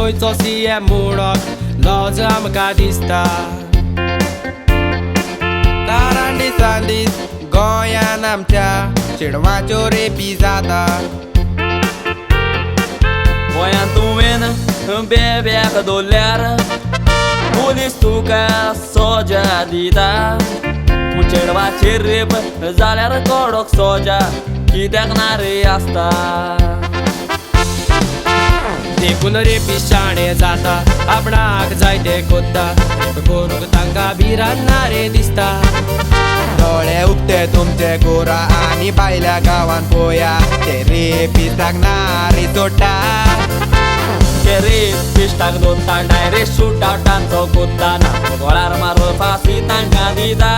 गोंयचो CM म्हणून lodge आमकां दिसता तारान दिसान दीस गोंयान आमच्या चेडवांच्यो रेपी जाता गोंयांत तुवें बेब्याक दवरल्यार पुलीस तुका सोजा दिता पूण चेडवाचेर रेप जाल्यार कडक सोजा कित्याक ना रे आसता देखून रेपी शाणे जाता आपणाक जाय ते कोत्ता करूंक तांकां भिरांत ना रे दिसता दोळे उगते तुमचे गोरा आनी भायल्या गांवांत पळोवया ते रेपिस्टाक नारी सोडटा ते रेपिस्टाक दोत्ता डायरेक्ट शूट आउटांचो कोत्ता ना गोळार मारून फासी तांकां दिता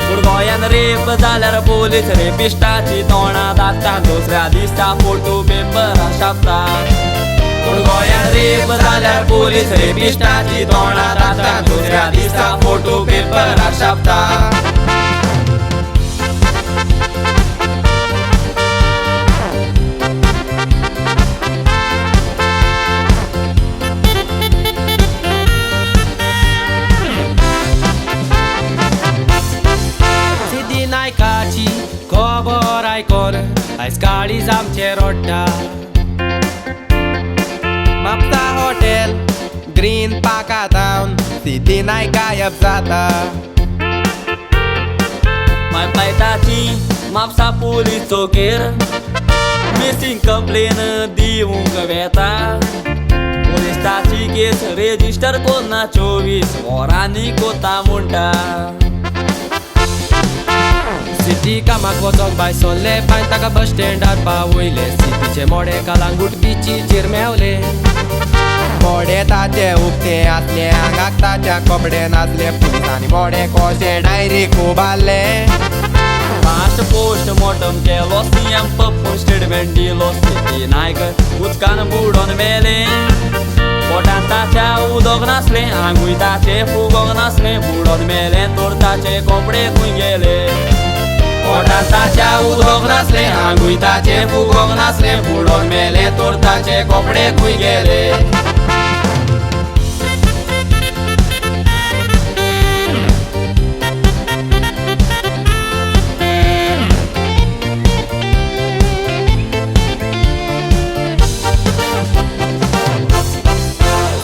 पूण गोंयान रेप जाल्यार पोलीस रेपिस्टाची तोंडां दाता दुसऱ्या दिसा फोटो पेपरार छापता पूण गोंयान रेप जाल्यार पोलीस रेपिस्टाची तोंडां दाता दुसऱ्या दिसा फोटो पेपरार छापता नायकाची खबर आयकोन आयज काळीज आमचे रोडटा म्हापसा हॉटेल ग्रीन पार्का टावन सिद्धी नायक गायब जाता पायताची म्हापसा पुलीस चौकेर मिसींग कंप्लेन दिवंक वेता पुलिसाची केस रेजिस्टर कोन्ना 24 वरांनी कोता म्हणटा सिटी कामाक वचोंक भायर सरले पांय ताका बस स्टँडार पावयले सिटीचे मोडे कालांगूट बिचीचेर मेवले मोडे ताचे उक्ते आसले आंगाक ताच्या कपडे नासले पुलिसांनी मोडे कोशे डायरेक्ट उबारले फास्ट पोस्ट मॉर्टम केलो CM पप्पून स्टेटमेंट दिलो सिटी नायक उदकान बुडोन मेले पोटांत ताच्या उदक नासले आंगूय ताचे फुगोंक नासले बुडोन मेले तर ताचे कपडे खंय गेले पोटांत ताच्या उदक नासले आंगूय ताचे फुगोंक नासले बुडोन मेले तर ताचे कपडे खंय गेले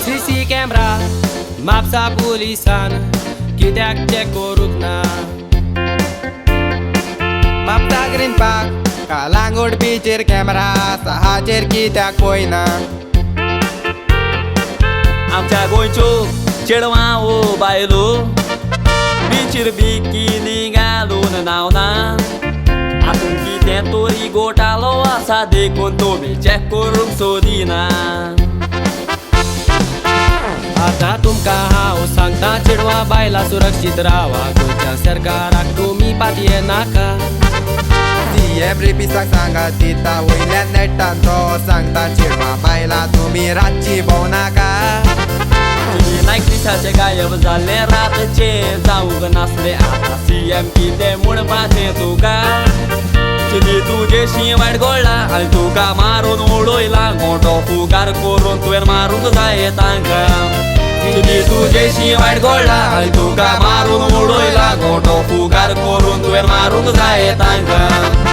CC कॅमेरा म्हापसा पुलिसान कित्याक चॅक करूंक ना म्हापसा ग्रीन पार्क कालांगूट बीचेर कॅमेरा सहाचेर कित्याक पळयना आमच्या गोंयच्यो चेडवां ओ बायलो बिचीर बिकिनी घालून न्हांवना हातूंत कितें तरी घोटालो आसा देखून तुमी चॅक करूंक सोदिना आतां तुमकां हांव सांगता चेडवां बायलां सुरक्षीत रावा गोंयच्या सरकाराक तुमी पातये नाका CM रेपिस्टाक सांगात दिता वयल्यान नेटान तो सांगता चेडवां बायलां तुमी रातची भोंवनाका नायक दिसाचे गायब जाल्ले रातचे जावंक नासले आतां CM कितें म्हणपाचें तुका तुजेशी वायट घडला आनी तुका मारून उडयला गोंठो फुगार करून तुवें मारूंक जाय तांकां तुजेशी वायट घडला आनी तुका मारून उडयला गोंठो फुगार करून तुवें मारूंक जाय तांकां